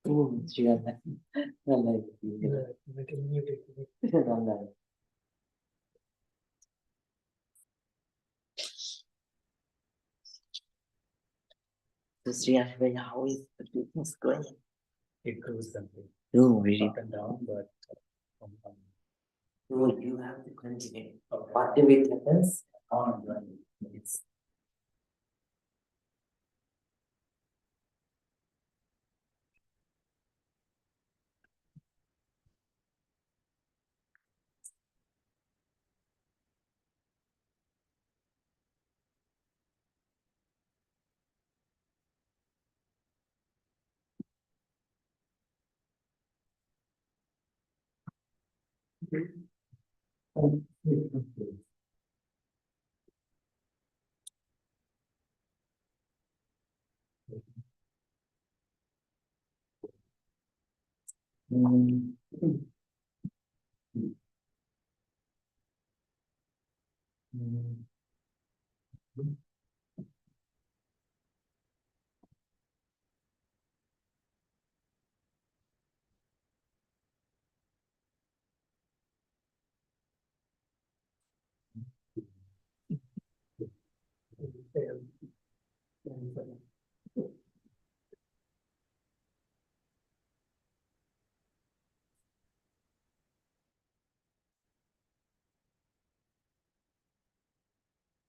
So Sri how is the business going? It goes something No, really. up and down, but No, you have to continue. Whatever it happens, it's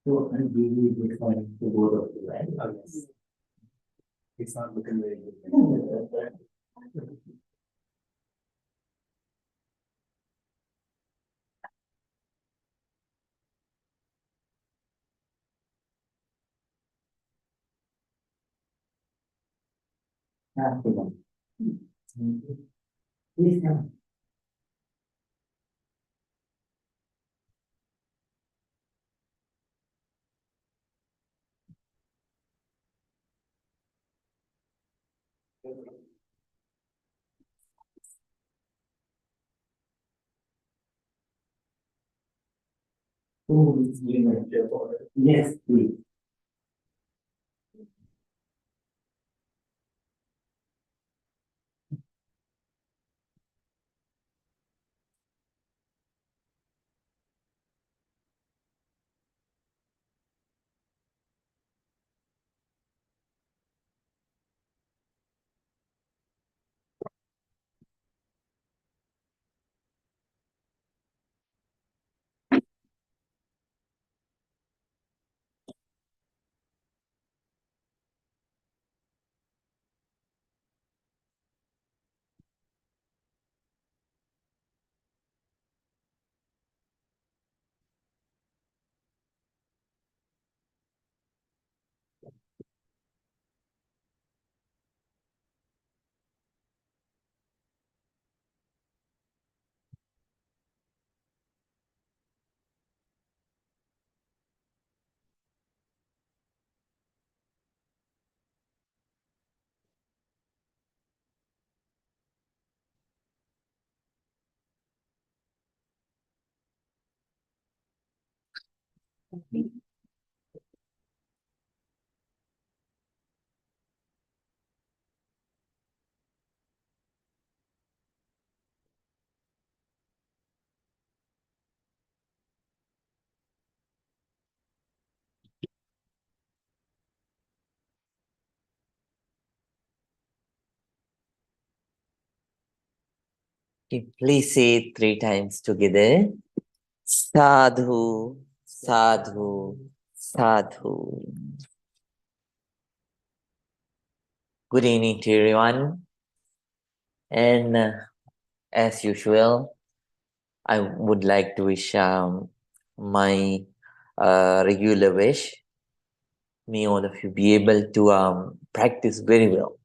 so really good point to both of you, right? yes. It's not looking very good. Absolutely. Please come. Yes, please. Okay, please say it 3 times together. Sadhu, sadhu, sadhu. Good evening to everyone. And as usual, I would like to wish my regular wish. May all of you be able to practice very well.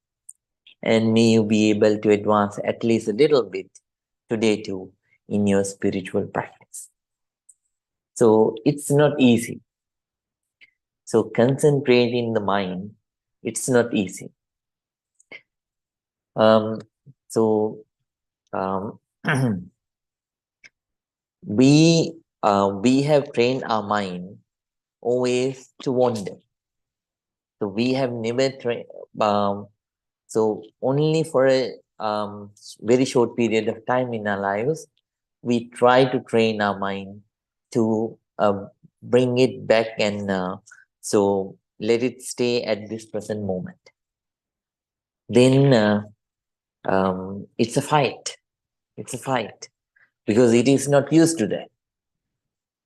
And may you be able to advance at least a little bit today too in your spiritual practice. So it's not easy. So concentrating the mind, it's not easy. So we have trained our mind always to wander. So we have never So only for a very short period of time in our lives, we try to train our mind to bring it back and so let it stay at this present moment. Then it's a fight. It's a fight because it is not used to that.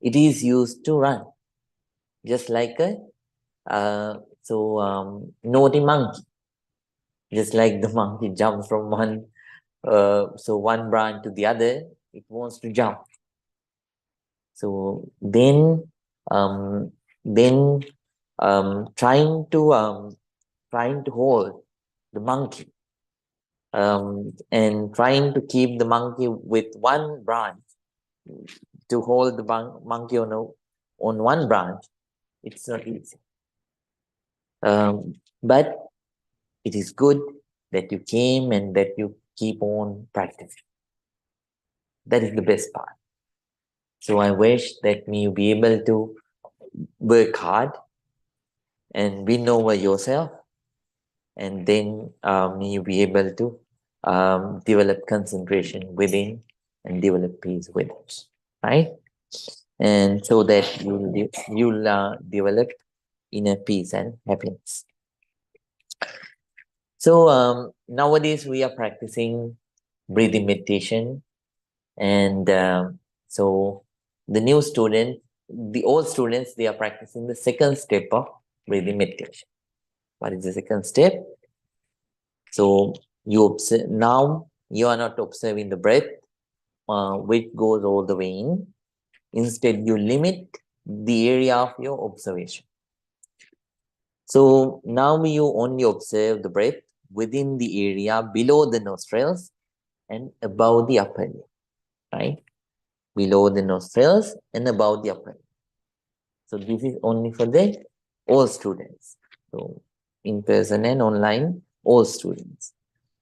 It is used to run, just like a naughty monkey. Just like the monkey jumps from one branch to the other, it wants to jump. So then trying to hold the monkey and trying to keep the monkey with one branch, to hold the monkey on one branch, it's not easy. But it is good that you came and that you keep on practicing. That is the best part. So I wish that you be able to work hard and win over yourself, and then you be able to develop concentration within and develop peace within, right? And so that you'll develop inner peace and happiness. So nowadays we are practicing breathing meditation, and so the new student, the old students, they are practicing the second step of breathing meditation. What is the second step? So you observe, now you are not observing the breath, which goes all the way in. Instead, you limit the area of your observation. So now you only observe the breath within the area below the nostrils and above the upper lip, right? Below the nostrils and above the upper lip. So this is only for the all students. So in person and online, all students.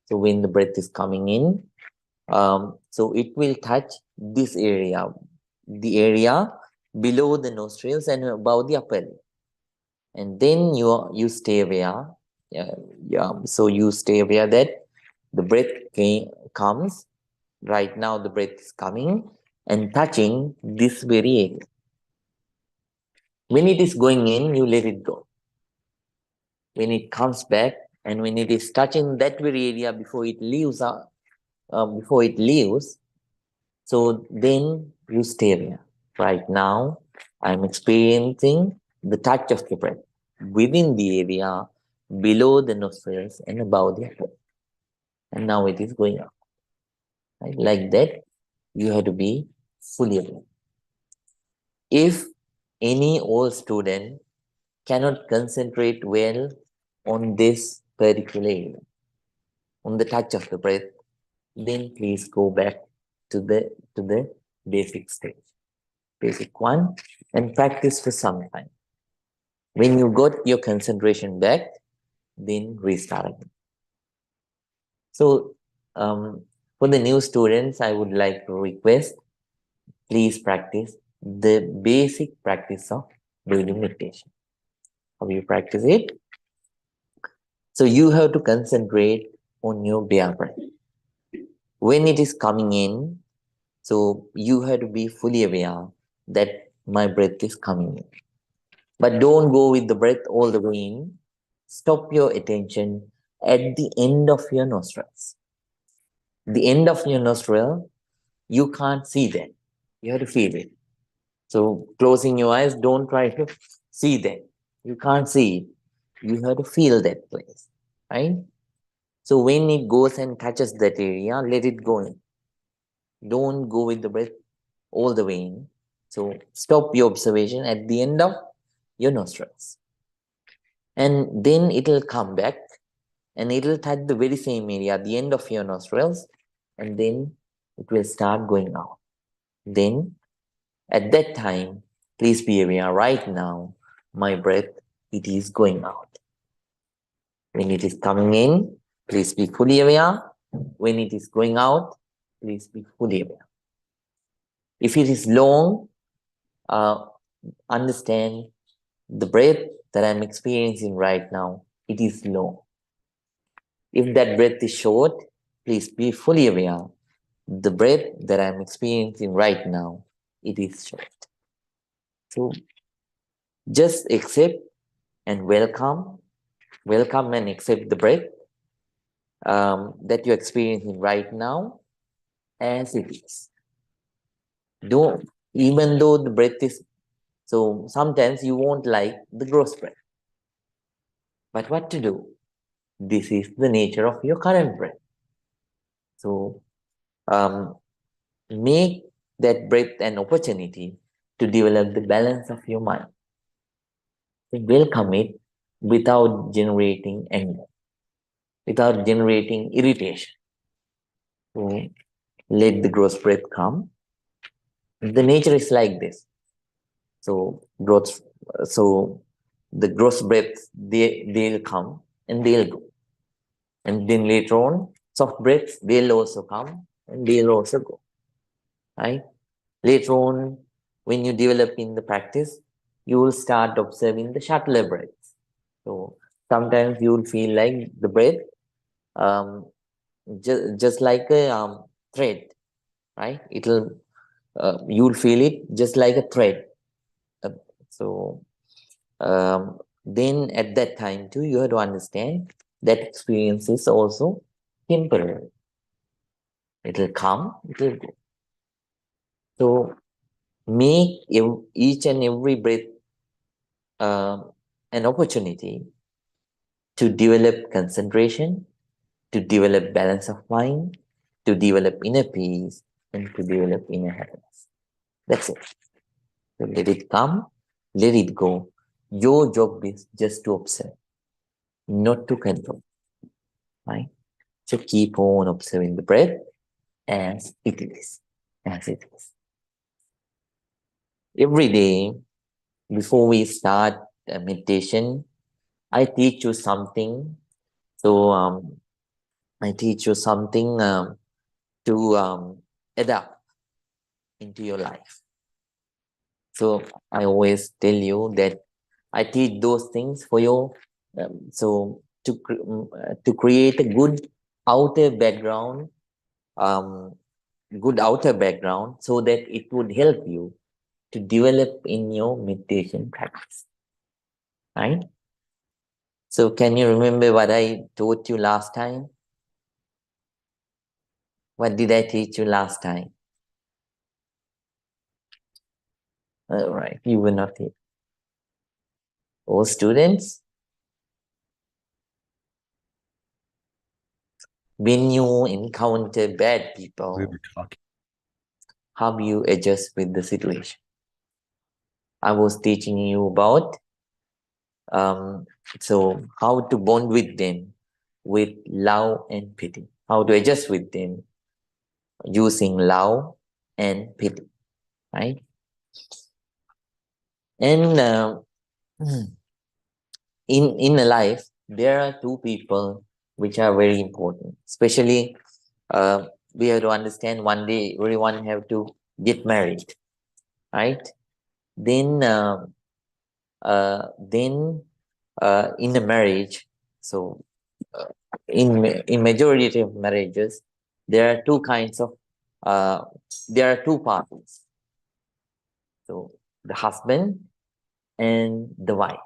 So when the breath is coming in, so it will touch this area, the area below the nostrils and above the upper lip. And then you stay aware. So you stay aware that the breath comes. Right now the breath is coming and touching this very area. When it is going in, you let it go. When it comes back and when it is touching that very area before it leaves, so then you stay there. Right now, I'm experiencing the touch of the breath within the area below the nostrils and above the head. And now it is going up. Right? Like that, you have to be fully aware. If any old student cannot concentrate well on this particular area, on the touch of the breath, then please go back to the basic stage. Basic one, and practice for some time. When you got your concentration back, then restart again. So for the new students, I would like to request, please practice the basic practice of breathing meditation. How you practice it? So you have to concentrate on your bare breath. When it is coming in, so you have to be fully aware that my breath is coming in. But don't go with the breath all the way in. Stop your attention at the end of your nostrils. The end of your nostril, you can't see that. You have to feel it. So closing your eyes, don't try to see that. You can't see it. You have to feel that place, right? So when it goes and touches that area, let it go in. Don't go with the breath all the way in. So stop your observation at the end of your nostrils. And then it will come back and it will touch the very same area at the end of your nostrils, and then it will start going out. Then at that time, please be aware, right now, my breath, it is going out. When it is coming in, please be fully aware. When it is going out, please be fully aware. If it is long, understand the breath that I'm experiencing right now, it is long. If that breath is short, please be fully aware. The breath that I'm experiencing right now, it is short. So just accept and welcome and accept the breath that you're experiencing right now as it is. Don't, even though the breath is, so sometimes you won't like the gross breath. But what to do? This is the nature of your current breath. So make that breath an opportunity to develop the balance of your mind. So welcome it without generating anger, without generating irritation. So let the gross breath come. The nature is like this. So the gross breaths they'll come and they'll go. And then later on, soft breaths, they'll also come and they'll also go. Right? Later on, when you develop in the practice, you will start observing the subtler breaths. So sometimes you will feel like the breath just like a thread, right? You'll feel it just like a thread. So then at that time too, you have to understand that experience is also temporary. It'll come, it'll go. So make each and every breath an opportunity to develop concentration, to develop balance of mind, to develop inner peace, and to develop inner happiness. That's it. So let it come, let it go. Your job is just to observe, not to control. Right? So keep on observing the breath as it is. As it is. Every day, before we start meditation, I teach you something. So I teach you something to adapt into your life. So I always tell you that I teach those things for you. To create a good outer background, so that it would help you to develop in your meditation practice. Right? So can you remember what I taught you last time? What did I teach you last time? All right, you were not here. Oh, students, when you encounter bad people, We were talking. how you adjust with the situation? I was teaching you about so how to bond with them with love and pity. How to adjust with them using love and pity, right? And in a life, there are two people which are very important. Especially, we have to understand one day everyone have to get married, right? Then, in a marriage, so in majority of marriages, there are two kinds of there are two parties. So the husband and the wife.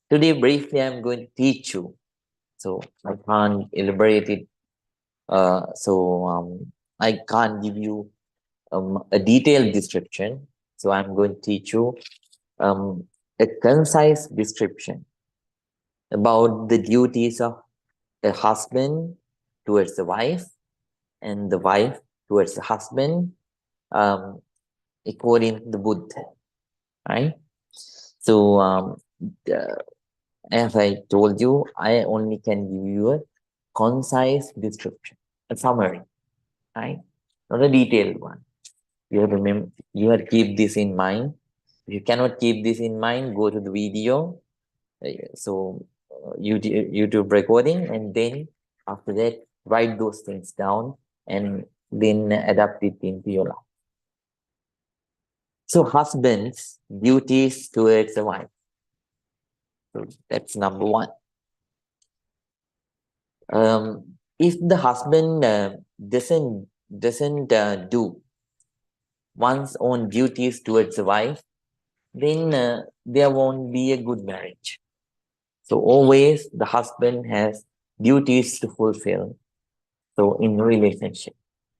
Today, briefly, I'm going to teach you. So I can't elaborate it. I can't give you a detailed description. So I'm going to teach you a concise description about the duties of a husband towards the wife and the wife towards the husband, according to the Buddha, right? So as I told you, I only can give you a concise description, a summary, right? Not a detailed one. You have to remember, you have to keep this in mind. If you cannot keep this in mind, go to the video. YouTube recording, and then after that, write those things down and then adapt it into your life. So husbands' duties towards the wife. So that's number one. If the husband doesn't do one's own duties towards the wife, then there won't be a good marriage. So always the husband has duties to fulfill. So in a relationship,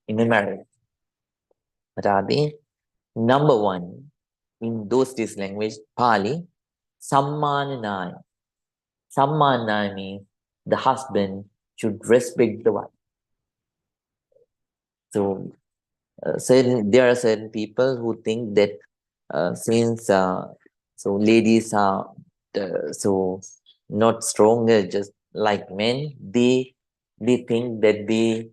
in a marriage, what are they? Number one, in those days language, Pali, Sammananai. Sammananai means the husband should respect the wife. So there are certain people who think that since so ladies are so not stronger just like men, they think that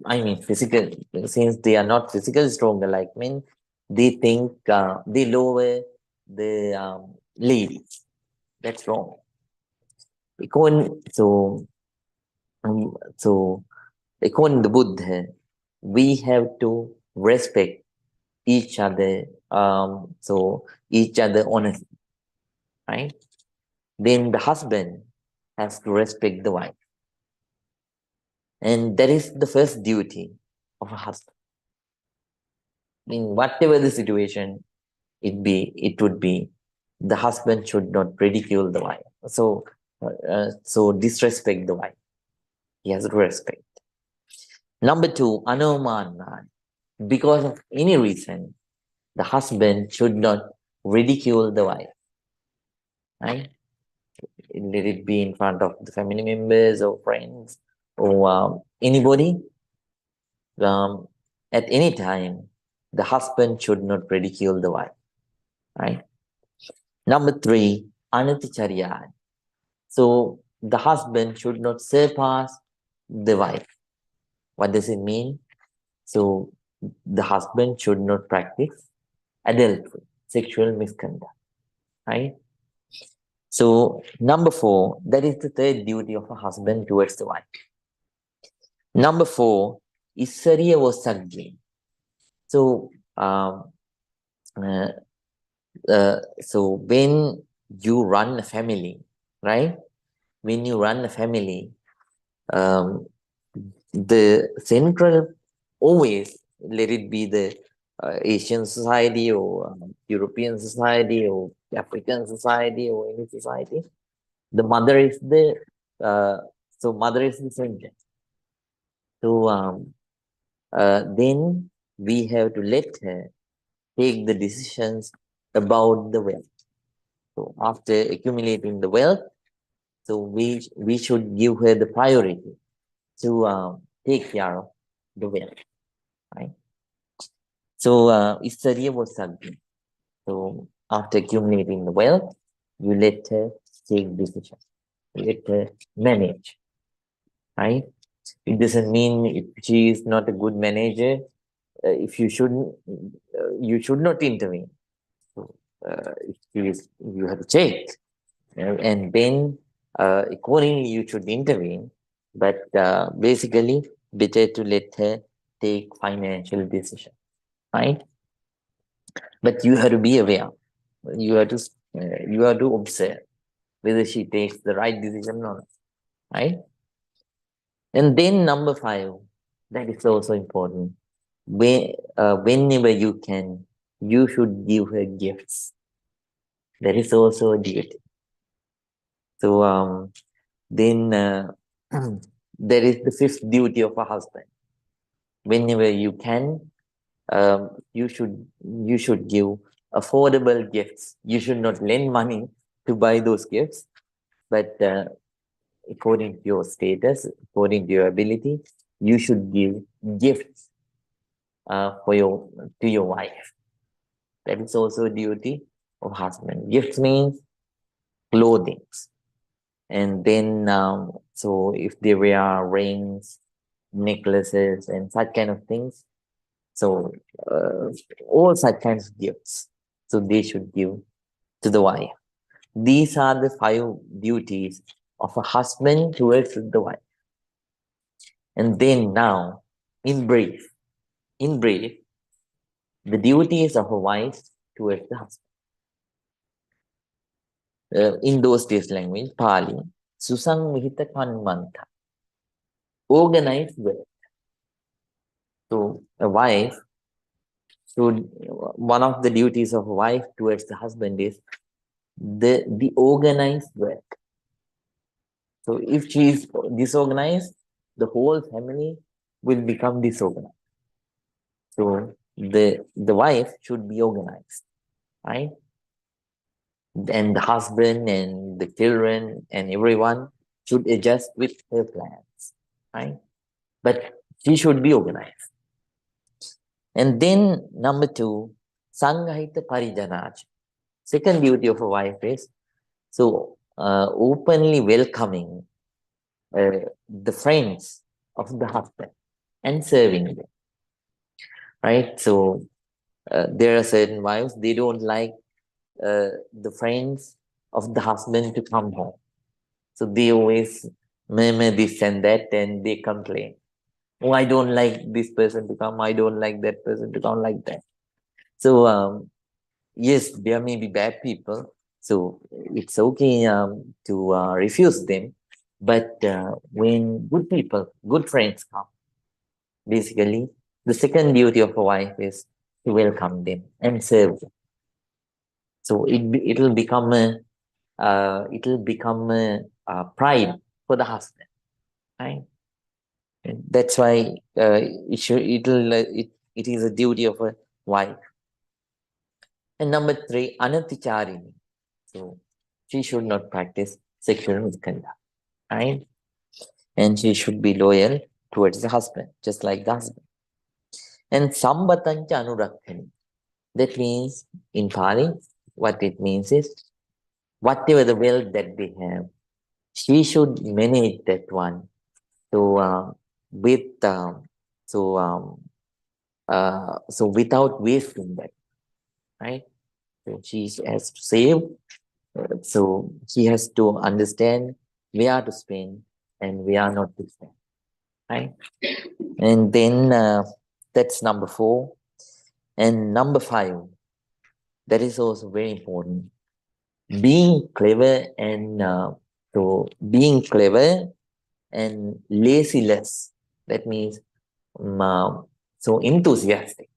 I mean physical, since they are not physically stronger like men, they think they lower the ladies. That's wrong. So so according to Buddha, we have to respect each other, so each other honestly, right? Then the husband has to respect the wife, and that is the first duty of a husband. In whatever the situation it would be, the husband should not ridicule the wife. So disrespect the wife. He has to respect. Number two, anuman. Because of any reason, the husband should not ridicule the wife, right? Let it be in front of the family members or friends or anybody. At any time, the husband should not ridicule the wife, right? Number three, anaticharya. So the husband should not surpass the wife. What does it mean? So the husband should not practice adultery, sexual misconduct, right? So number four, that is the third duty of a husband towards the wife. Number four is Sariya was Sagli. So so when you run a family, right? When you run a family, the central always, let it be the Asian society or European society or African society or any society, the mother is the mother is the center. So then we have to let her take the decisions about the wealth. So after accumulating the wealth, so we should give her the priority to take care of the wealth, right? So Istariya was something. So after accumulating the wealth, you let her take decisions, let her manage, right? It doesn't mean if she is not a good manager, if you shouldn't, you should not intervene. So if you have to check, and then accordingly you should intervene. But basically, better to let her take financial decision, right? But you have to be aware. You have to observe whether she takes the right decision or not, right? And then number five, that is also important. Whenever you can, you should give her gifts. That is also a duty. So then there is the fifth duty of a husband. Whenever you can, you should give affordable gifts. You should not lend money to buy those gifts, but according to your status, according to your ability, you should give gifts to your wife. That is also a duty of husband. Gifts means clothing, and then so if there were rings, necklaces, and such kind of things, so all such kinds of gifts, so they should give to the wife. These are the five duties of a husband towards the wife. And then now, in brief, the duties of a wife towards the husband. In those days language, Pali, Susang Mihita Kanmanta. organized work. So a wife should, one of the duties of a wife towards the husband is the organized work. So if she is disorganized, the whole family will become disorganized. So the wife should be organized, right? And the husband and the children and everyone should adjust with her plans, right? But she should be organized. And then number 2, Sanghita Parijanaj. Second duty of a wife is openly welcoming the friends of the husband and serving them, right? So there are certain wives, they don't like the friends of the husband to come home. So they always murmur this and that and they complain. Oh, I don't like this person to come. I don't like that person to come, like that. So yes, there may be bad people. So it's okay to refuse them. But when good people, good friends come, basically, the second duty of a wife is to welcome them and serve them. So it'll become a pride for the husband, right? And that's why it is a duty of a wife. And number 3, anaticharini. So she should not practice sexual misconduct, right? And she should be loyal towards the husband, just like the husband. And sambatancha anurakkani. That means in Pali, what it means is whatever the wealth that they have, she should manage that one. So with so without wasting that, right? So she has to save. So she has to understand where to spend and where not to spend, right? And then that's number 4. And number 5, that is also very important. Being clever and lazyless. That means so enthusiastic,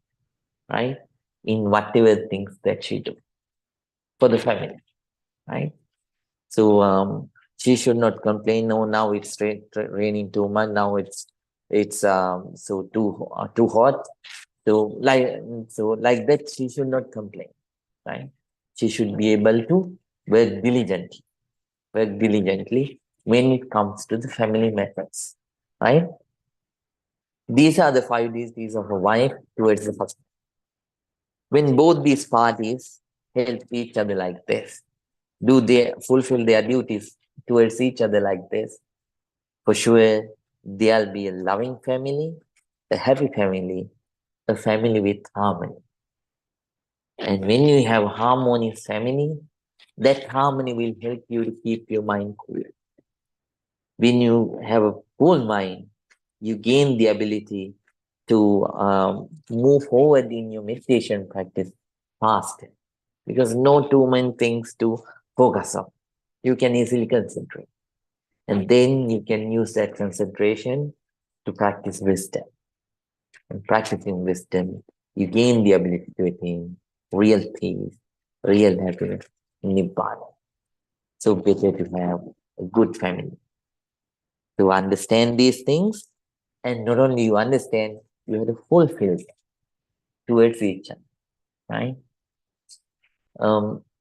right? In whatever things that she do for the family, right? So she should not complain. No, now it's raining too much. Now it's so too hot. So like that, she should not complain, right? She should be able to work diligently, when it comes to the family matters, right? These are the 5 duties of a wife towards the husband. When both these parties help each other like this, do they fulfill their duties towards each other like this, for sure there'll be a loving family, a happy family, a family with harmony. And when you have a harmonious family, that harmony will help you to keep your mind cool. When you have a cool mind, you gain the ability to move forward in your meditation practice faster, because no too many things to focus on. You can easily concentrate. And then you can use that concentration to practice wisdom. And practicing wisdom, you gain the ability to attain real peace, real happiness, nibbana. So better to have a good family. To understand these things, and not only you understand, you have to fulfill towards each other, right?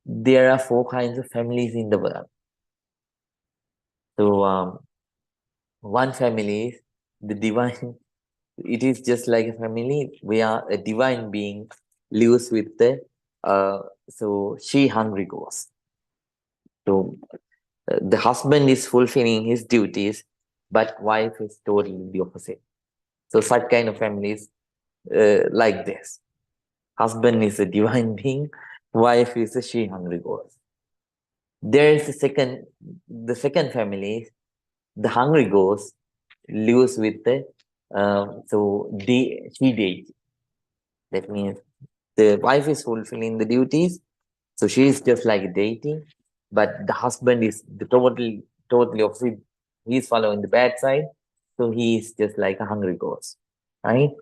There are 4 kinds of families in the world. So one family is the divine. It is just like a family where a divine being lives with the she hungry ghost. So the husband is fulfilling his duties, but wife is totally the opposite. So such kind of families like this. Husband is a divine being, wife is a she hungry ghost. There is the second family, the hungry ghost lives with the she deity. That means the wife is fulfilling the duties, so she is just like a deity, but the husband is the totally opposite. He is following the bad side, So he is just like a hungry ghost, right?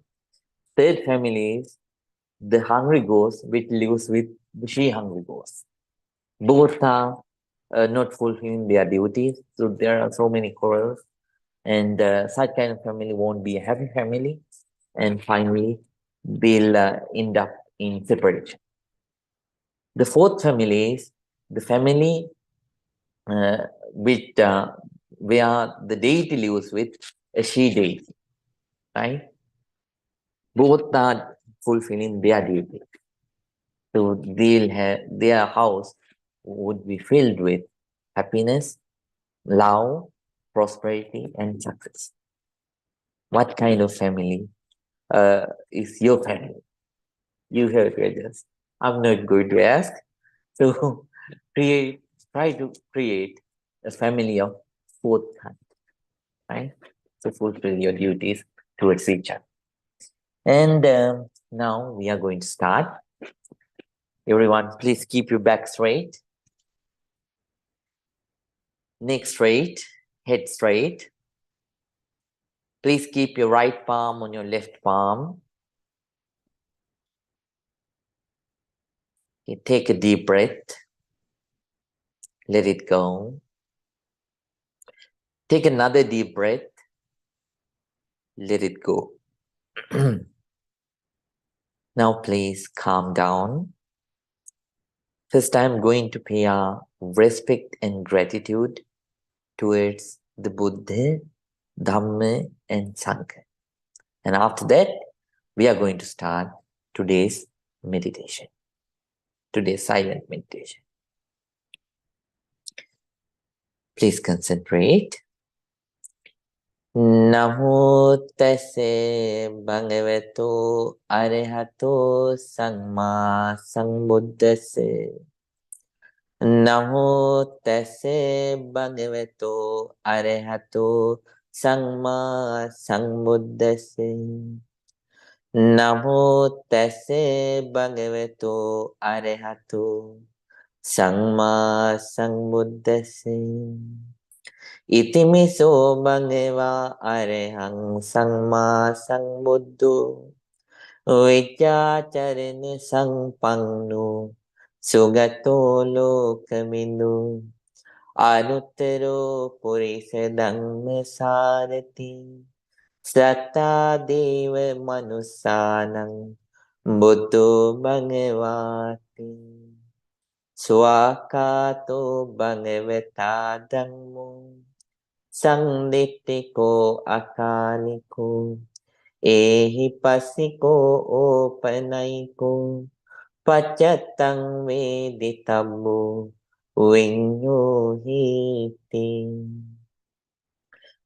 Third family is the hungry ghost which lives with the she-hungry ghost. Both are not fulfilling their duties, so there are so many quarrels, and such kind of family won't be a happy family, and finally they'll end up in separation. The fourth family is the family which where the deity lives with a she deity, right? Both are fulfilling their duty. So they'll have their house would be filled with happiness, love, prosperity, and success. What kind of family is your family? You have to adjust. I'm not going to ask. So create, try to create a family of fourth kind, right? To fulfill your duties towards each other. And now we are going to start. Everyone, please keep your back straight, neck straight, head straight. Please keep your right palm on your left palm. Okay, take a deep breath. Let it go. Take another deep breath. Let it go. Now, please calm down. First, I'm going to pay our respect and gratitude towards the Buddha, Dhamma, and Sangha. And after that, we are going to start today's meditation, today's silent meditation. Please concentrate. Namo tassa bhagavato arahato samma sambuddhassa. Namo tassa bhagavato arahato samma sambuddhassa. Namo tassa bhagavato arahato samma sambuddhassa. Itimiso bhagava arahang samma sambuddho vicacharana sampanno sugato lokamindo anuttaro purisa dhamma sarati satta deva manusanang buddho bhagavati swakato bhagavata dhammo Sangdittiko akaliko ehipasiko opanaiko pacatang veditabu vinyo hiti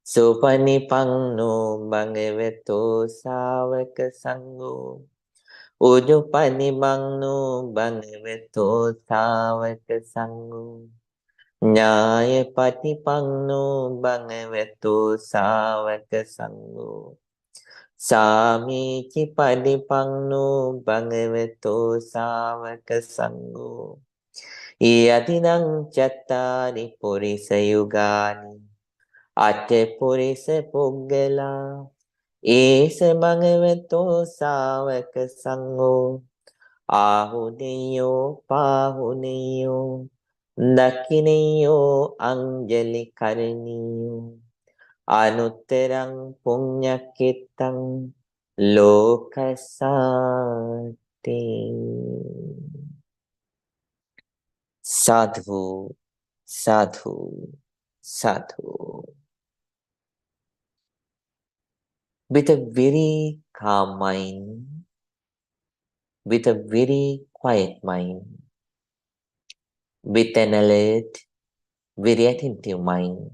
Supanipangno bhagavato savaka sangho Ujupanibangno bhagavato savaka sangho Nyaya patipangno bhagavato savaka sangho Sami cipadipangno bhagavato savaka sangho Yadinang cattari purisa yugani Ate purisa puggala Esa bhagavato savaka sangho Ahuneyo pahuneyo Dakineyo anjali karaniyo Anutterang punyakitang lokasate. Sadhu, sadhu, sadhu. With a very calm mind, with a very quiet mind, with an alert, very attentive mind,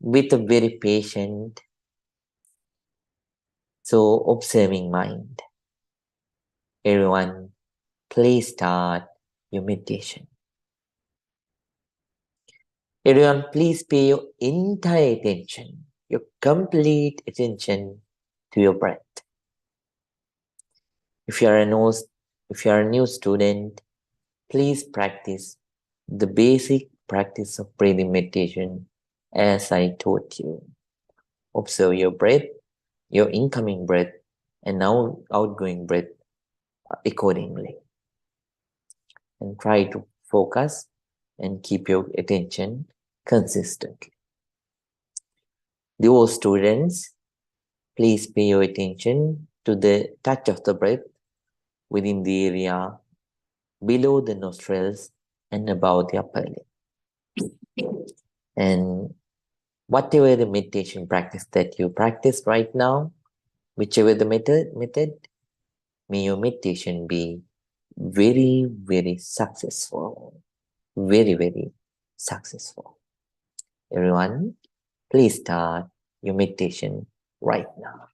with a very patient, so observing mind. Everyone, please start your meditation. Everyone, please pay your entire attention, your complete attention to your breath. If you are a new student, please practice the basic practice of breathing meditation as I told you. Observe your breath, your incoming breath, and now outgoing breath accordingly. And try to focus and keep your attention consistently. Dear students, please pay your attention to the touch of the breath within the area below the nostrils and above the upper lip. And whatever the meditation practice that you practice right now, whichever the method, may your meditation be very, very successful. Very, very successful. Everyone, please start your meditation right now.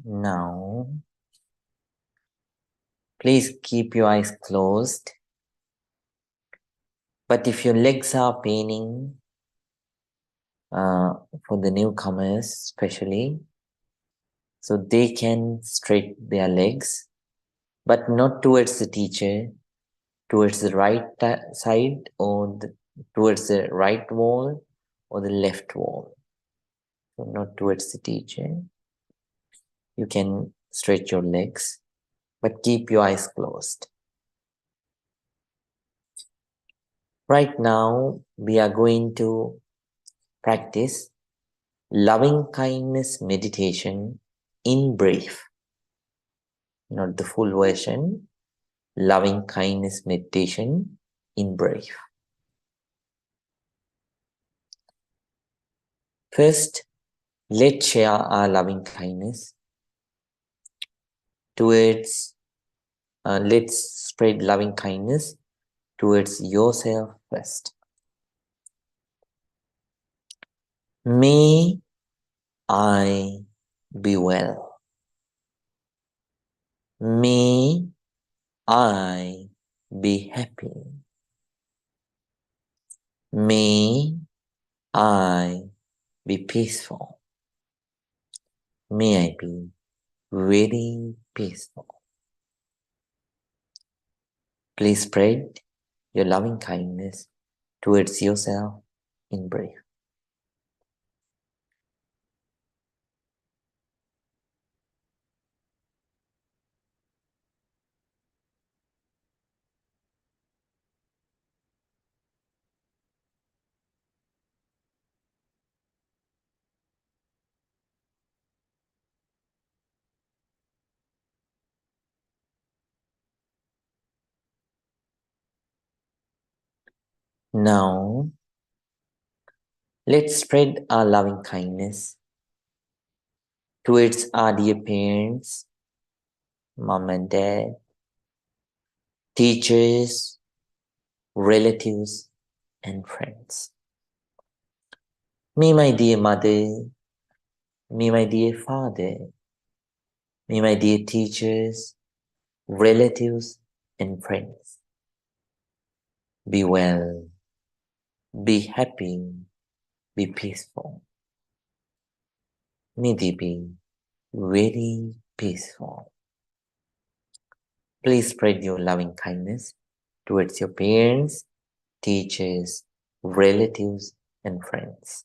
Now, please keep your eyes closed. But if your legs are paining, for the newcomers especially, so they can straighten their legs, but not towards the teacher, towards the right side or towards the right wall or the left wall. So not towards the teacher. You can stretch your legs, but keep your eyes closed. Right now, we are going to practice loving kindness meditation in brief, not the full version. Loving kindness meditation in brief. First, let's share our loving kindness towards, let's spread loving kindness towards yourself first. May I be well. May I be happy. May I be peaceful. May I be very peaceful. Please spread your loving kindness towards yourself in brief. Now, let's spread our loving kindness towards our dear parents, mom and dad, teachers, relatives, and friends. May my dear mother, may my dear father, may my dear teachers, relatives, and friends be well, be happy, be peaceful. May they be very peaceful. Please spread your loving kindness towards your parents, teachers, relatives, and friends.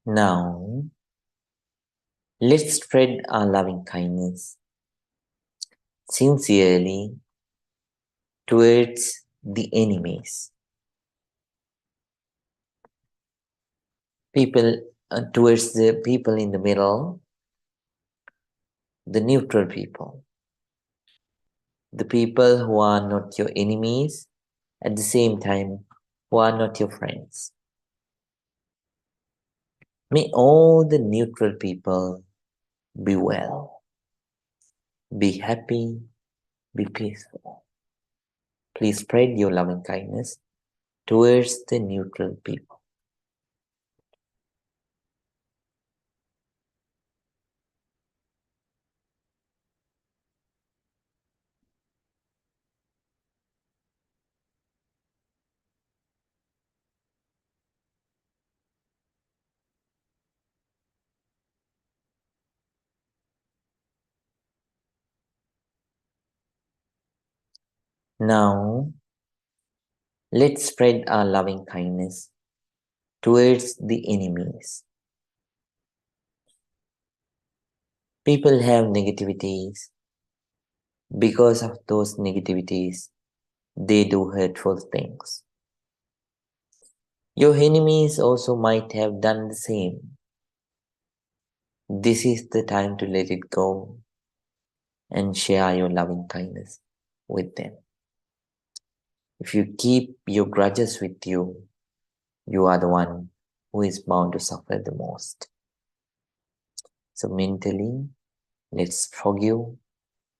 Now, let's spread our loving kindness sincerely towards the enemies. Towards the people in the middle, the neutral people, the people who are not your enemies, at the same time, who are not your friends. May all the neutral people be well, be happy, be peaceful. Please spread your loving kindness towards the neutral people. Now, let's spread our loving kindness towards the enemies. People have negativities. Because of those negativities, they do hurtful things. Your enemies also might have done the same. This is the time to let it go and share your loving kindness with them. If you keep your grudges with you, you are the one who is bound to suffer the most. So mentally, let's forgive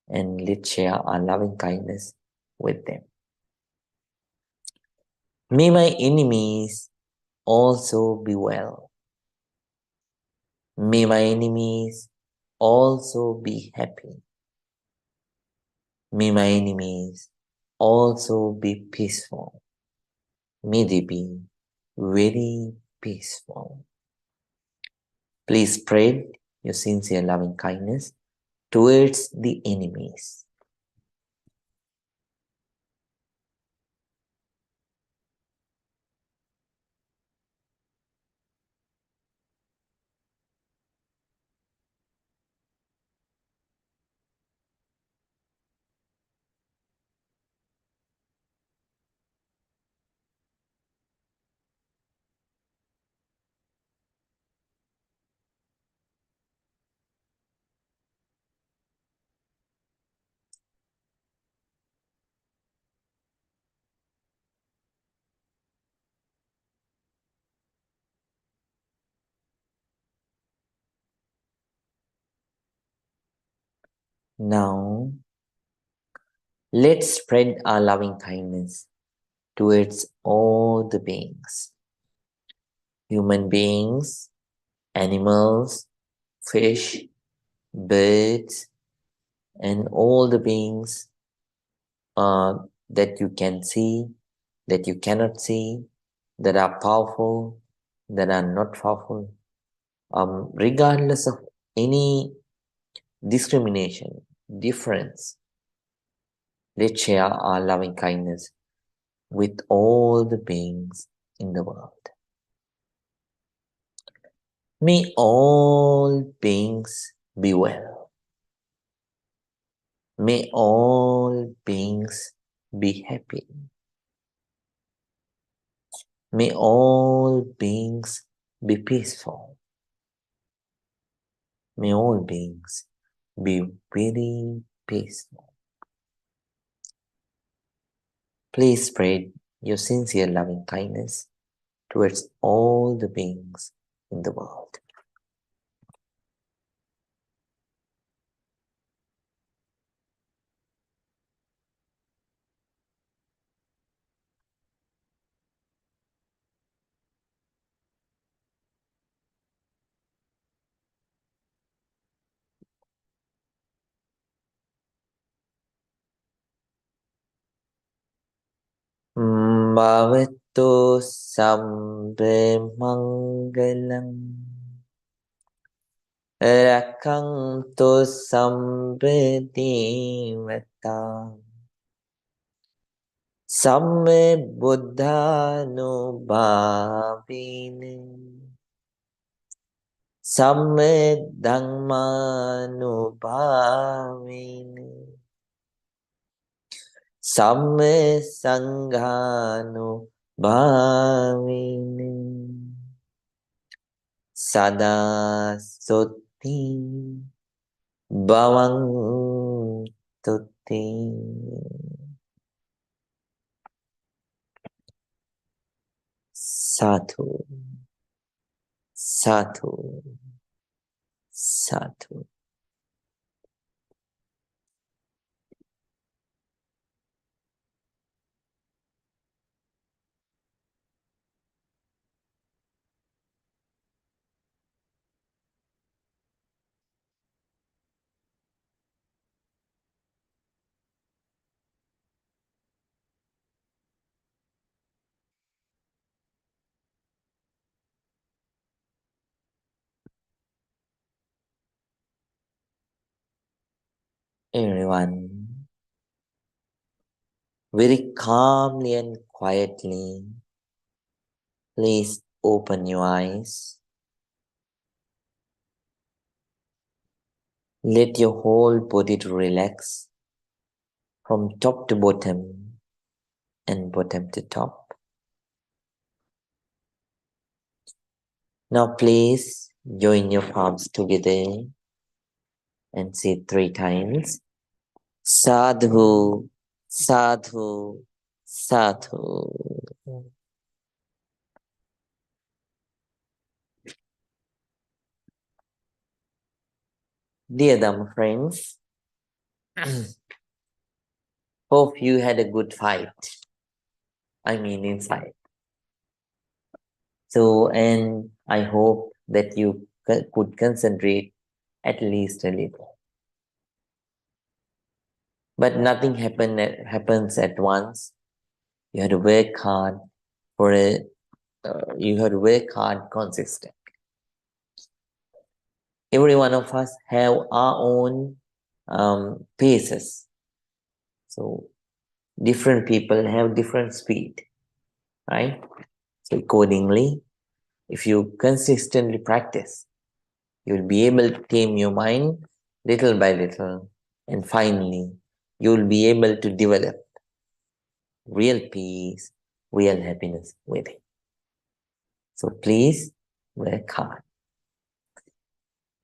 and let's share our loving kindness with them. May my enemies also be well. May my enemies also be happy. May my enemies also be peaceful. May they be very peaceful. Please spread your sincere loving kindness towards the enemies. Now, let's spread our loving kindness towards all the beings. Human beings, animals, fish, birds, and all the beings that you can see, that you cannot see, that are powerful, that are not powerful, regardless of any discrimination, difference. Let's share our loving kindness with all the beings in the world. May all beings be well. May all beings be happy. May all beings be peaceful. May all beings be very peaceful. Please spread your sincere loving kindness towards all the beings in the world. Bhavattu sabbe mangalam rakantu sabbe devatam sabbe buddhanubhavine sabbe dhammanubhavine sabbe sanghānubhavine sada sutti bhavantutte. Sadhu, sadhu, sadhu. Everyone, very calmly and quietly, please open your eyes. Let your whole body to relax from top to bottom and bottom to top. Now please join your palms together and say 3 times. Sadhu, sadhu, sadhu. Dear Dhamma friends, hope you had a good fight. I mean inside. So, and I hope that you could concentrate at least a little. But nothing happens at once. You have to work hard for it. You have to work hard consistent. Every one of us have our own paces. So different people have different speed, right? So accordingly, if you consistently practice, you'll be able to tame your mind little by little, and finally, you'll be able to develop real peace, real happiness within. So please work hard.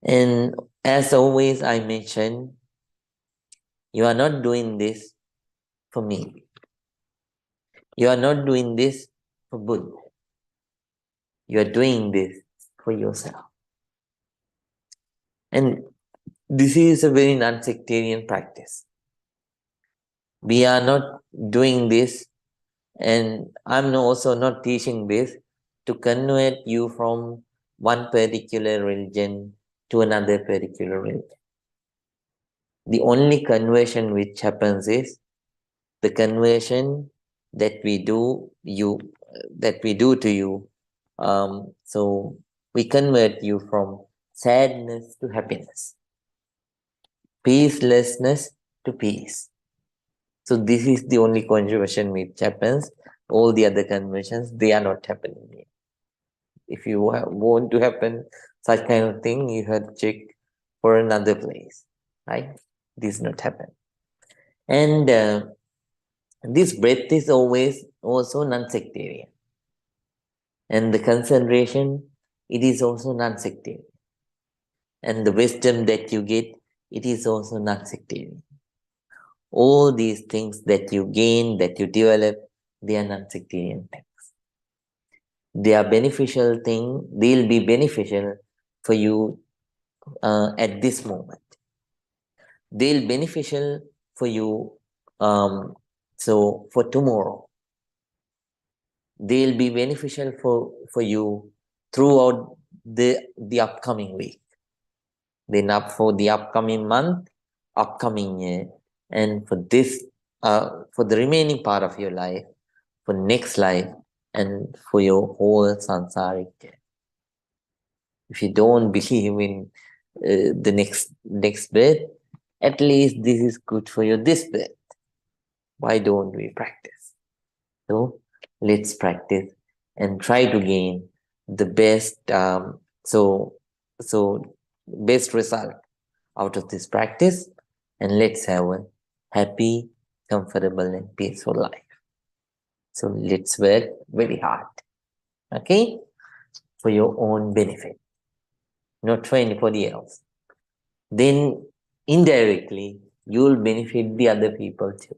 And as always, I mention, you are not doing this for me. You are not doing this for Buddha. You are doing this for yourself. And this is a very non-sectarian practice. We are not doing this, and I'm also not teaching this to convert you from one particular religion to another particular religion. The only conversion which happens is the conversion that we do to you. So we convert you from sadness to happiness, peacelessness to peace. So this is the only conversion which happens. All the other conversions, they are not happening yet. If you want to happen such kind of thing, you have to check for another place, right? This not happen. And this breath is always also non-sectarian. And the concentration, it is also non-sectarian. And the wisdom that you get, it is also non-sectarian. All these things that you gain, that you develop, they are non-sectarian things. They are beneficial thing. They'll be beneficial for you at this moment. They'll beneficial for you so for tomorrow. They'll be beneficial for you throughout the upcoming week. Then up for the upcoming month, upcoming year, and for this for the remaining part of your life, for next life, and for your whole samsaric journey. If you don't believe in the next birth, at least this is good for you this birth. Why don't we practice? So let's practice and try to gain the best best result out of this practice, and let's have a happy, comfortable, and peaceful life. So let's work very hard, okay, for your own benefit, not for anybody else. Then indirectly, you'll benefit the other people too.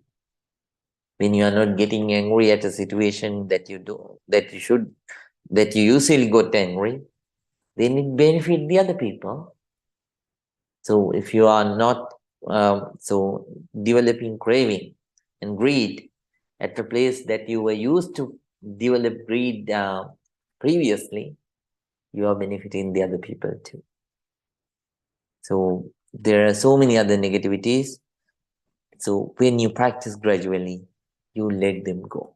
When you are not getting angry at a situation that you usually got angry, then it benefit the other people. So if you are not developing craving and greed at the place that you were used to develop greed previously, you are benefiting the other people too. So there are so many other negativities. So when you practice gradually, you let them go.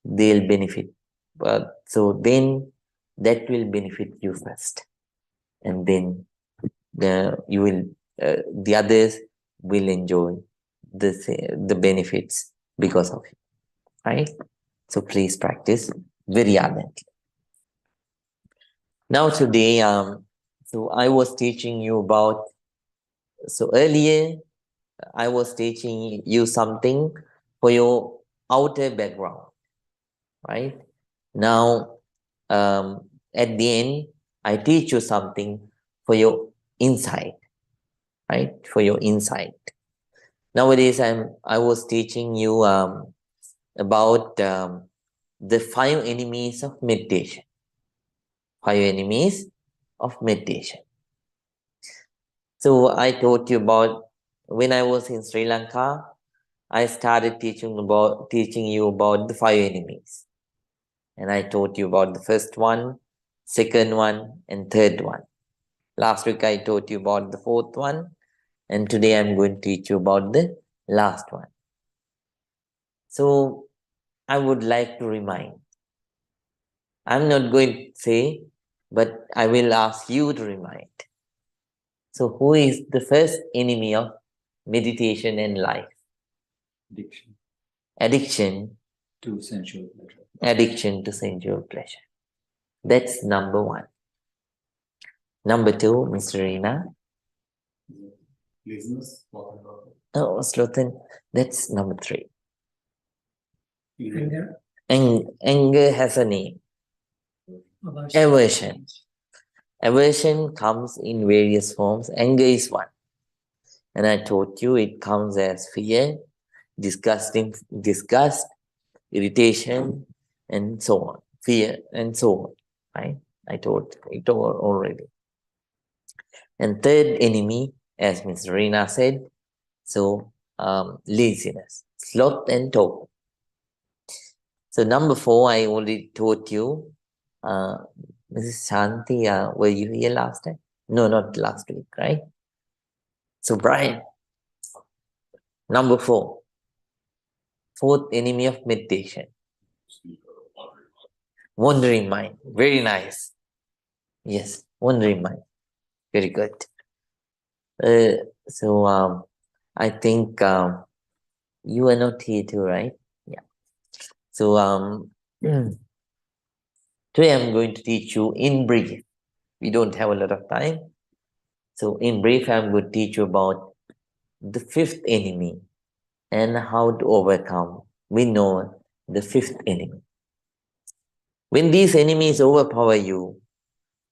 They'll benefit. But so then that will benefit you first, and then the others will enjoy the benefits because of it, right? So please practice very ardently. Now today, so I was teaching you about So earlier, I was teaching you something for your outer background, right? Now, at the end, I teach you something for your inside, right? For your inside. Nowadays, I was teaching you about the 5 enemies of meditation. 5 enemies of meditation. So I taught you about when I was in Sri Lanka. I started teaching you about the 5 enemies, and I taught you about the first one, second one, and third one. Last week I taught you about the fourth one, and today I'm going to teach you about the last one. So I would like to remind. I'm not going to say, but I will ask you to remind. So who is the first enemy of meditation and life? Addiction Addiction. to sensual pleasure. Addiction to sensual pleasure. That's number one. Number two, Mr. Reena. Laziness. What about it? Oh, Slothan, that's number three. Anger. Anger has a name. Aversion. Aversion comes in various forms. Anger is one. And I told you it comes as fear, disgust, irritation, and so on. Fear and so on. Right? I told it already. And third enemy, as Ms. Reena said, so laziness, sloth and torpor. So number 4, I already taught you. Mrs. Shanti, were you here last time? No, not last week, right? So Brian, number 4, fourth enemy of meditation. Wandering mind. Very nice. Yes, wandering mind. Very good. So I think you are not here too, right? Yeah. So today I'm going to teach you in brief. We don't have a lot of time. So in brief, I'm going to teach you about the fifth enemy and how to overcome. We know the fifth enemy. When these enemies overpower you,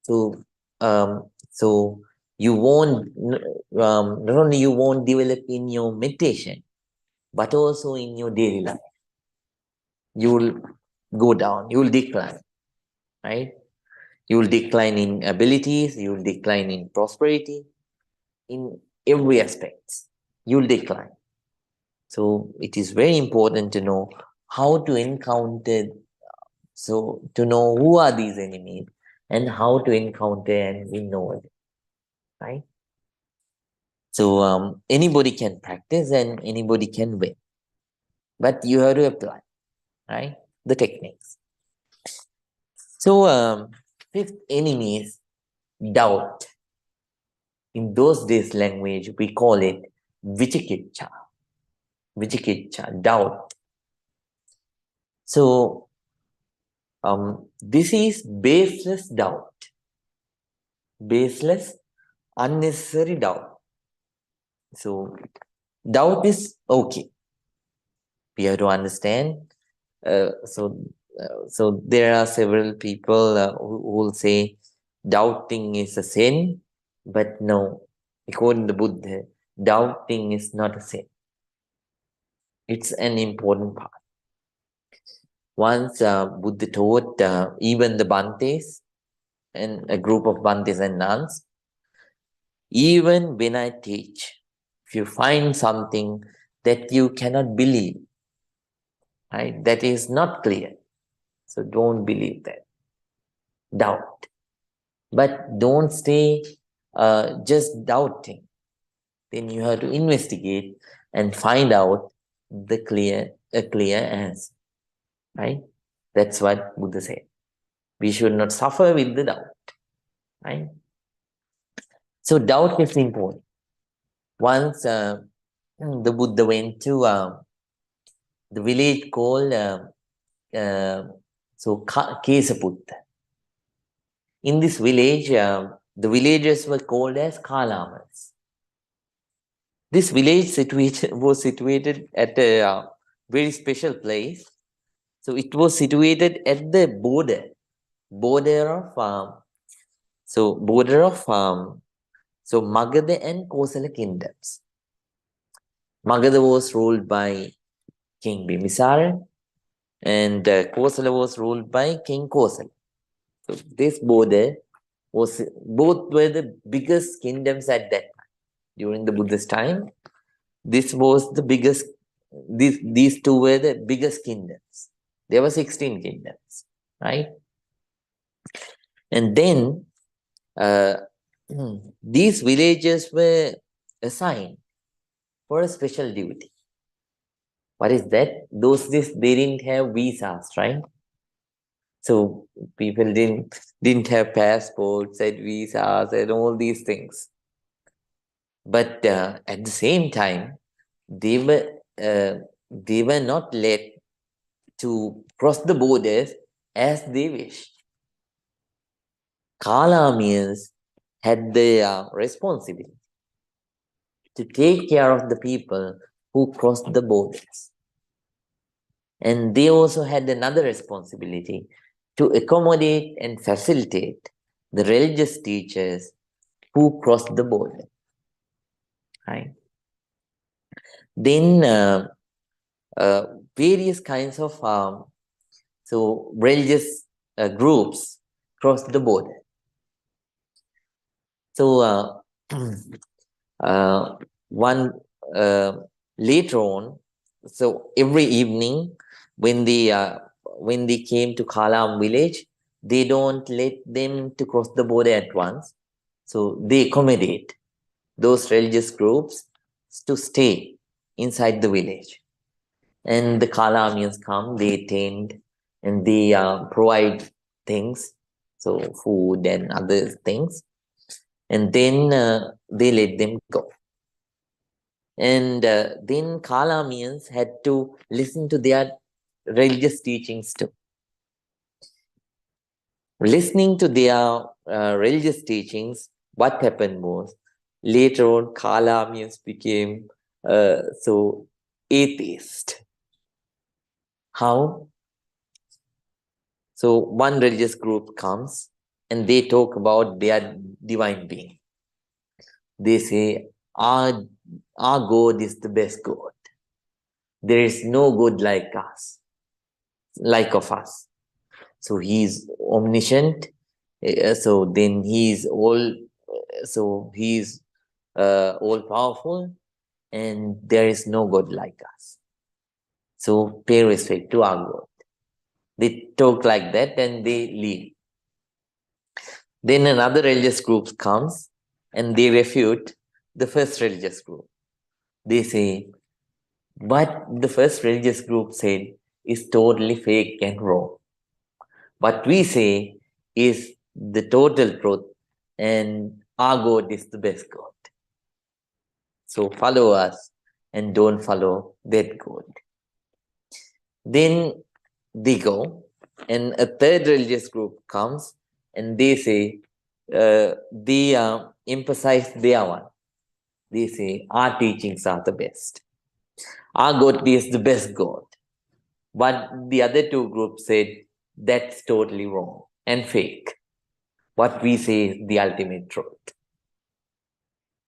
so you won't not only you won't develop in your meditation, but also in your daily life. You will go down, you will decline, right? You will decline in abilities, you will decline in prosperity, in every aspect. You will decline. So it is very important to know how to encounter, so to know who are these enemies and how to encounter and win over them, right? So anybody can practice and anybody can win, but you have to apply, right? The techniques. So fifth enemy is doubt. In those days language, we call it vichikiccha. Vichikiccha, doubt. So this is baseless doubt. Baseless, unnecessary doubt. So doubt is okay. We have to understand. So there are several people who will say doubting is a sin, but no, according to Buddha, doubting is not a sin. It's an important part. Once Buddha taught even the Bhantes and a group of Bhantes and nuns, even when I teach, if you find something that you cannot believe, right, that is not clear, so don't believe that. Doubt. But don't stay just doubting. Then you have to investigate and find out a clear answer, right? That's what Buddha said. We should not suffer with the doubt, right? So doubt is important. Once the Buddha went to the village called Kesaputta. In this village, the villagers were called as Kalamas. This village was situated at a very special place. So it was situated at the border of Magadha and Kosala kingdoms. Magadha was ruled by King Bimbisara, and Kosala was ruled by King Kosala. So this border both were the biggest kingdoms at that time. During the Buddhist time, this was the biggest. These two were the biggest kingdoms. There were 16 kingdoms, right? And then uh, these villages were assigned for a special duty. What is that? Those days they didn't have visas, right? So people didn't have passports and visas and all these things. But at the same time, they were not let to cross the borders as they wish. Kalamians had the responsibility to take care of the people who crossed the borders. And they also had another responsibility to accommodate and facilitate the religious teachers who crossed the border. Right? Then various kinds of religious groups crossed the border. So one later on, so every evening when they came to Kalam village, they don't let them to cross the border at once. So they accommodate those religious groups to stay inside the village. And the Kalamians come, they attend, and they provide things, so food and other things. And then they let them go. And then Kalamians had to listen to their religious teachings too. Listening to their religious teachings, what happened was later on Kalamians became atheist. How? So one religious group comes and they talk about their divine being. They say, our God is the best God. There is no God like us, like of us. So he is omniscient. So then he is all. So he is all powerful, and there is no God like us. So pay respect to our God. They talk like that and they leave. Then another religious group comes and they refute the first religious group. They say, what the first religious group said is totally fake and wrong. What we say is the total truth, and our God is the best God. So follow us and don't follow that God. Then they go, and a third religious group comes and they say, they emphasize their one. They say, our teachings are the best. Our God is the best God. But the other two groups said, that's totally wrong and fake. What we say is the ultimate truth.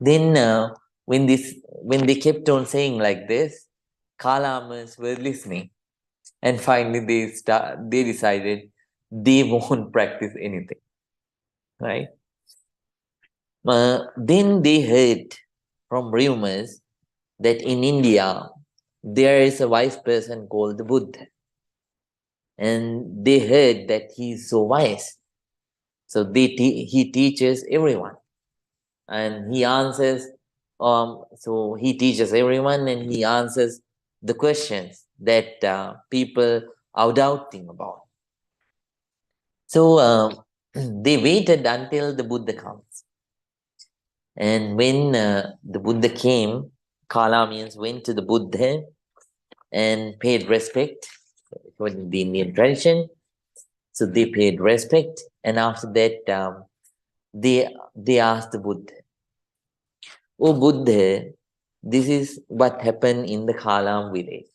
Then when they kept on saying like this, Kalamas were listening. And finally they decided they won't practice anything. Right? Then they heard from rumors that in India there is a wise person called the Buddha. And they heard that he is so wise. So he teaches everyone. And he answers, so he teaches everyone and he answers the questions that people are doubting about. So they waited until the Buddha comes. And when the Buddha came, Kalamians went to the Buddha and paid respect according to the Indian tradition. So they paid respect, and after that, they asked the Buddha, "Oh Buddha, this is what happened in the Kalam village.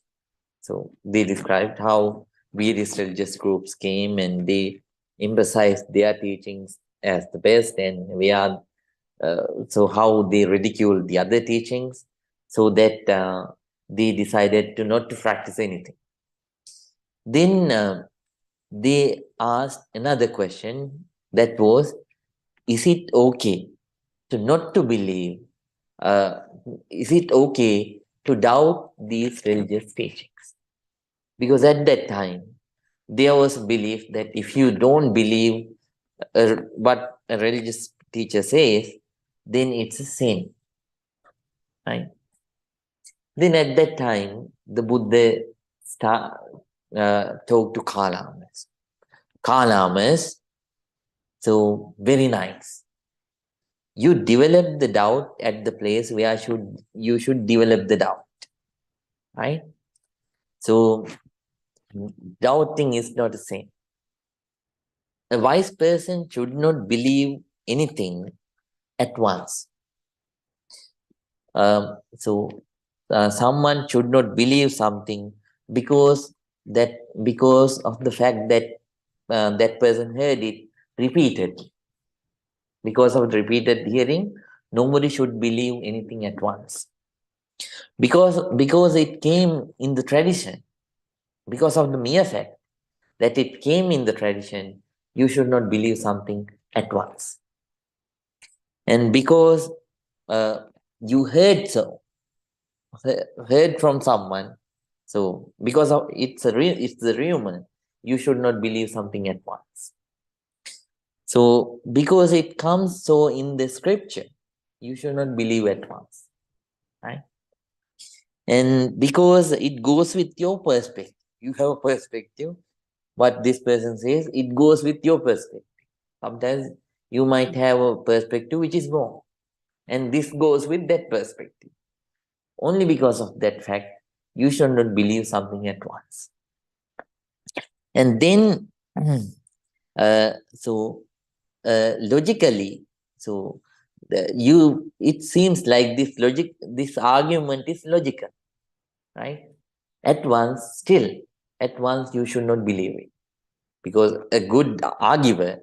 So they described how various religious groups came and they emphasized their teachings as the best, and so how they ridiculed the other teachings, so that they decided to not to practice anything. Then they asked another question, that was, is it okay to not to believe? Uh, is it okay to doubt these religious teachings? Because at that time, there was a belief that if you don't believe what a religious teacher says, then it's a sin, right? Then at that time, the Buddha talked to Kalamas. Kalamas, so very nice. You develop the doubt at the place where you should develop the doubt, right? So doubting is not the same. A wise person should not believe anything at once. So someone should not believe something because because of the fact that that person heard it repeatedly. Because of repeated hearing, nobody should believe anything at once. Because it came in the tradition, because of the mere fact that it came in the tradition, you should not believe something at once. And because you heard from someone, so because of it's the rumor, you should not believe something at once. So because it comes so in the scripture, you should not believe at once, right? And because it goes with your perspective, you have a perspective. What this person says, it goes with your perspective. Sometimes you might have a perspective which is wrong, and this goes with that perspective. Only because of that fact, you should not believe something at once. And then, logically, so it seems like this argument is logical, right? At once, you should not believe it, because a good arguer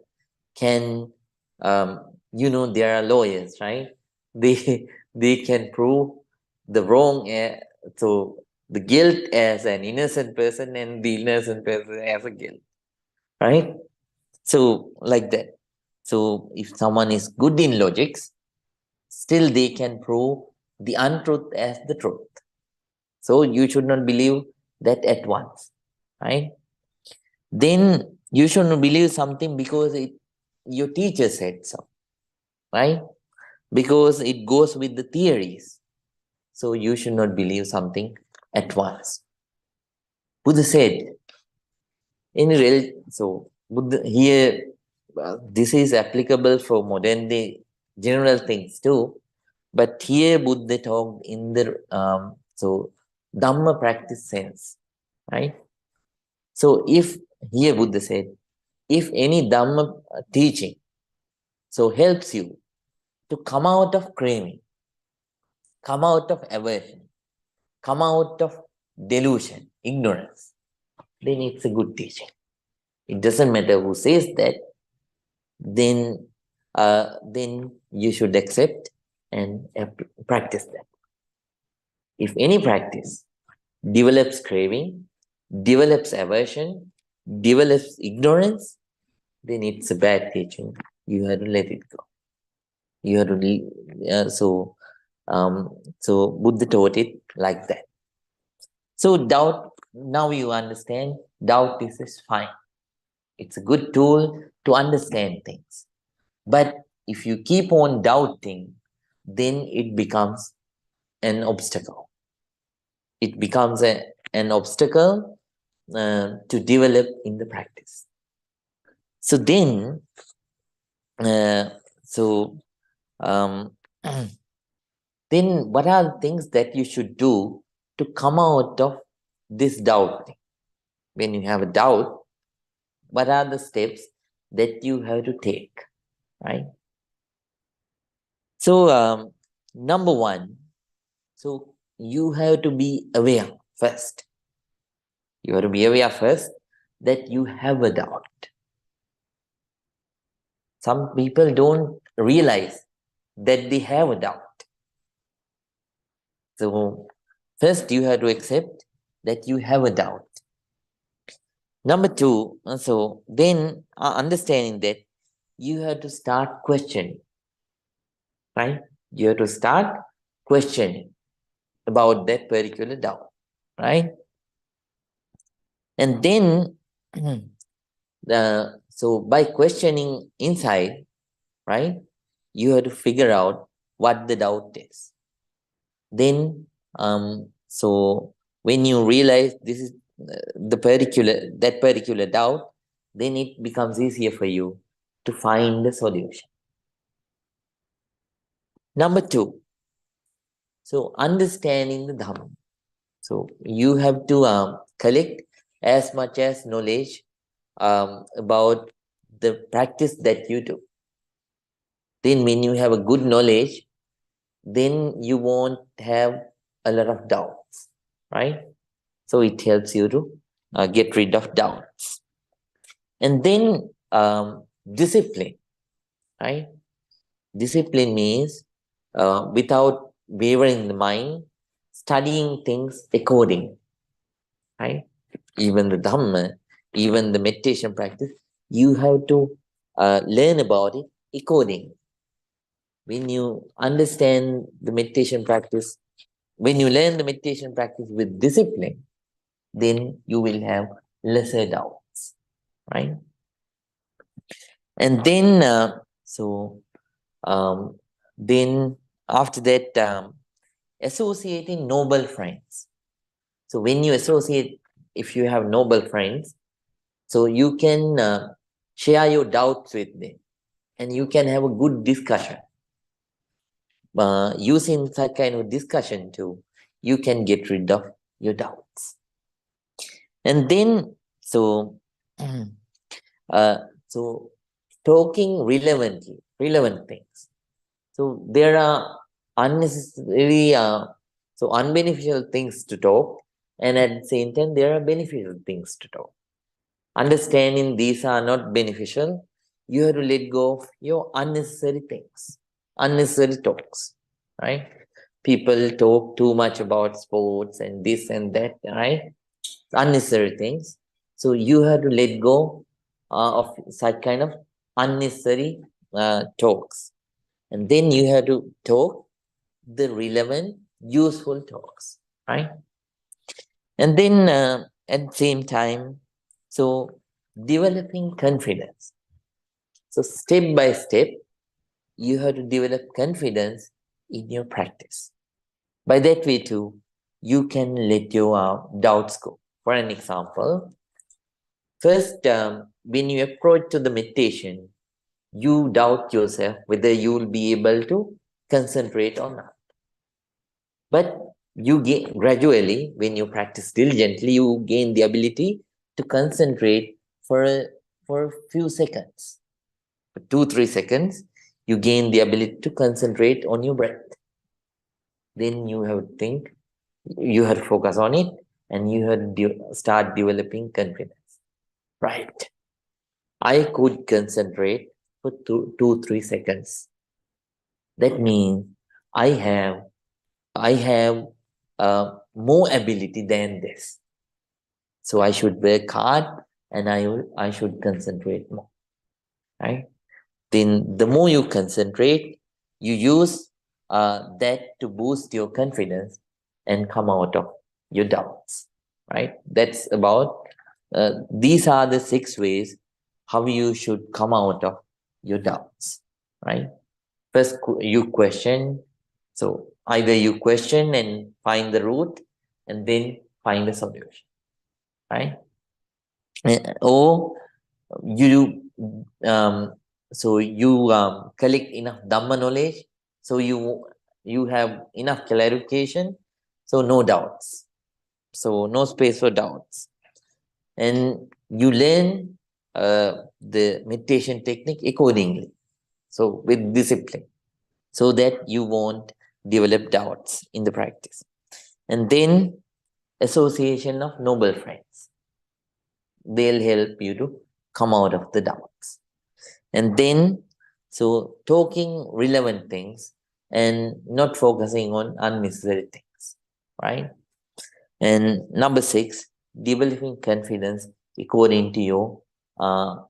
can, there are lawyers, right? They they can prove the wrong, so the guilt as an innocent person and the innocent person as a guilt, right? So like that. So if someone is good in logics, still they can prove the untruth as the truth. So you should not believe that at once, right? Then you should not believe something because your teacher said so, right? Because it goes with the theories. So you should not believe something at once. Buddha said, so Buddha here, this is applicable for modern day general things too, but here Buddha talked in the Dhamma practice sense, right? So if here Buddha said, if any Dhamma teaching so helps you to come out of craving, come out of aversion, come out of delusion, ignorance, then it's a good teaching. It doesn't matter who says that, then you should accept and practice that. If any practice develops craving, develops aversion, develops ignorance, then it's a bad teaching. You have to let it go. You have to so Buddha taught it like that. So doubt, now you understand, doubt is fine. It's a good tool to understand things. But if you keep on doubting, then it becomes an obstacle. It becomes an obstacle to develop in the practice. So then, um, then what are the things that you should do to come out of this doubt? When you have a doubt, what are the steps that you have to take, right? So number one, So you have to be aware first. You have to be aware first that you have a doubt. Some people don't realize that they have a doubt. So first you have to accept that you have a doubt. Number two, so then understanding that you have to start questioning, right? You have to start questioning about that particular doubt, right? And then, so by questioning inside, right, you have to figure out what the doubt is. Then, so when you realize this is that particular doubt, then it becomes easier for you to find the solution. Number two, so understanding the Dhamma. So you have to collect as much as knowledge about the practice that you do. Then when you have a good knowledge, then you won't have a lot of doubts, right? So it helps you to get rid of doubts. And then discipline, right? Discipline means without wavering the mind, studying things according, right? Even the Dhamma, even the meditation practice, you have to learn about it according. When you understand the meditation practice, when you learn the meditation practice with discipline, then you will have lesser doubts, right? And then, then after that, associating noble friends. So when you associate, if you have noble friends, so you can share your doubts with them and you can have a good discussion. Using that kind of discussion too, you can get rid of your doubts. And then, so talking relevant things. So there are unnecessary, unbeneficial things to talk, and at the same time, there are beneficial things to talk. Understanding these are not beneficial, you have to let go of your unnecessary things, unnecessary talks, right? People talk too much about sports and this and that, right? Unnecessary things. So you have to let go of such kind of unnecessary talks. And then you have to talk the relevant, useful talks, right? And then at the same time, so developing confidence. So step by step, you have to develop confidence in your practice. By that way too, you can let your doubts go. For an example, first, when you approach to the meditation, you doubt yourself whether you will be able to concentrate or not. But you gain gradually, when you practice diligently, you gain the ability to concentrate for a few seconds. For 2-3 seconds, you gain the ability to concentrate on your breath. Then you have to think, you have to focus on it, and you have to start developing confidence. Right. I could concentrate for 2-3 seconds. That means I have more ability than this. So I should work hard and I should concentrate more. Right? Then the more you concentrate, you use that to boost your confidence and come out of your doubts. Right? That's about these are the 6 ways how you should come out of your doubts. Right? First, you question. So either you question and find the root, and then find a solution, right? Or you collect enough Dhamma knowledge, so you have enough clarification, so no doubts, so no space for doubts, and you learn the meditation technique accordingly, so with discipline, so that you won't develop doubts in the practice. And then association of noble friends. They'll help you to come out of the doubts. And then, so talking relevant things and not focusing on unnecessary things, right? And number 6, developing confidence according to your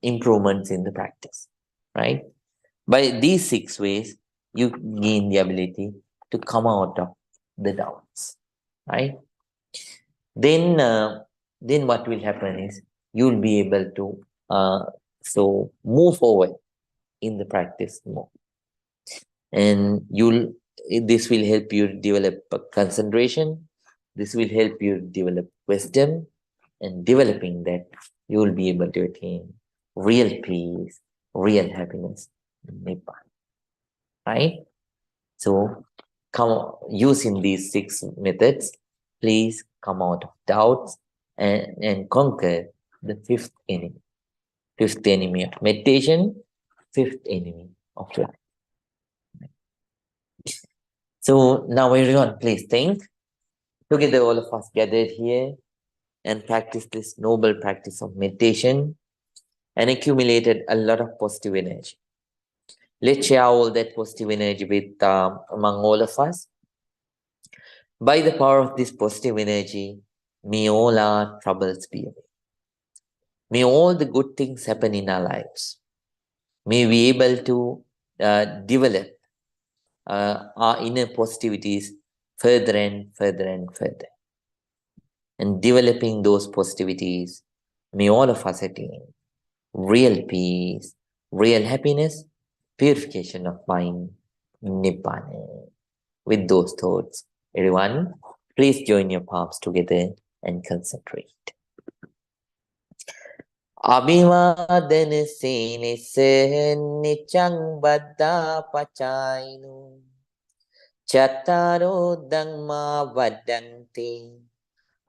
improvements in the practice, right? By these 6 ways, you gain the ability to come out of the doubts, right? Then what will happen is you'll be able to so move forward in the practice more, and this will help you develop concentration. This will help you develop wisdom, and developing that, you will be able to attain real peace, real happiness, Nibbana. Right? So, using these 6 methods, please come out of doubts and conquer the 5th enemy. 5th enemy of meditation, 5th enemy of life. So now everyone, please think. Together, all of us gathered here and practice this noble practice of meditation and accumulated a lot of positive energy. Let's share all that positive energy with among all of us. By the power of this positive energy, may all our troubles be away. May all the good things happen in our lives. May we be able to develop our inner positivities further and further and further. And developing those positivities, may all of us attain real peace, real happiness, purification of mind, Nibbana. With those thoughts, everyone, please join your palms together and concentrate. Abhivadana senese nichang baddha pachainu chattaro dhamma vadanti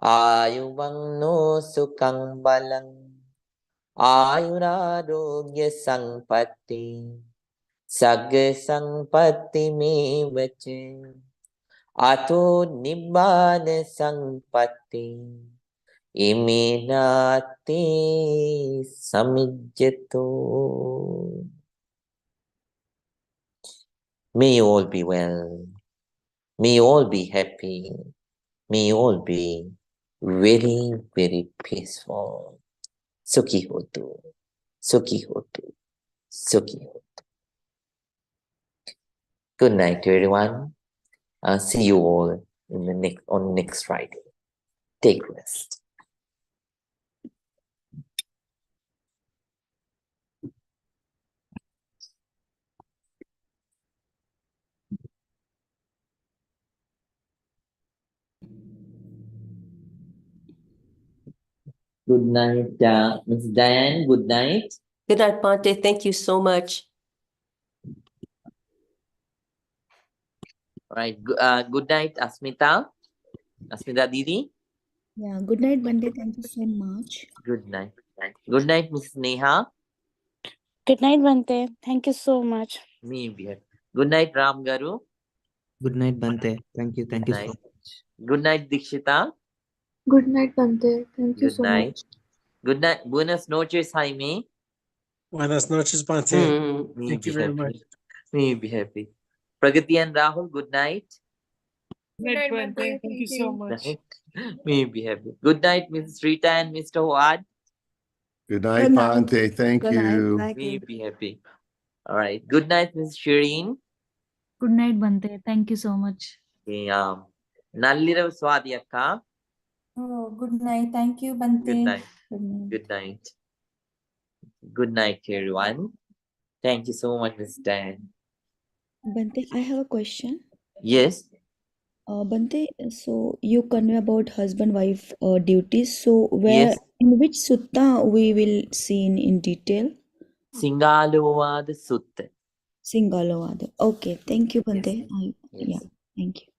ayuvanno sukhang balang ayurarogya sampatti sagga sampatti mevaca ato nibbana sampatti iminati samijjato. May you all be well. May you all be happy. May you all be very, very peaceful. Sukhi hotu. Sukhi hotu. Sukhi hotu. Good night to everyone. I'll see you all on next Friday. Take rest. Good night, Ms. Diane. Good night. Good night, Bhante. Thank you so much. All right. Good night, Asmita. Asmita Didi. Yeah, good night, Bhante. Thank you so much. Good night. Good night, Mrs. Neha. Good night, Bhante. Thank you so much. Me be happy. Good night, Ram Garu. Good night, Bhante. Thank you. Thank you so much. Good night, Dikshita. Good night, Bhante. Thank you Good so night. much. Good night. Buenas noches, Jaime. Buenas noches, Bhante. Me Thank be you very happy. much. Me be happy. Pragati and Rahul, good night. Good night, Bhante. Thank you so much. Me be happy. Good night, Mrs. Rita and Mr. Howard. Good night, Bhante. Thank you. Me be happy. All right. Good night, Mrs. Shireen. Good night, Bhante. Thank you so much. Okay, Nallirav Swati Akka. Oh, good night. Thank you, Bhante. Good night. Good night. Good night. Good night, everyone. Thank you so much, Ms. Dan. Bhante, I have a question. Yes. Bhante, so you convey about husband-wife duties. So Yes. in which sutta we will see in detail? Singalovada Sutta. Singalovada. Okay, thank you, Bhante. Yes. Yeah, thank you.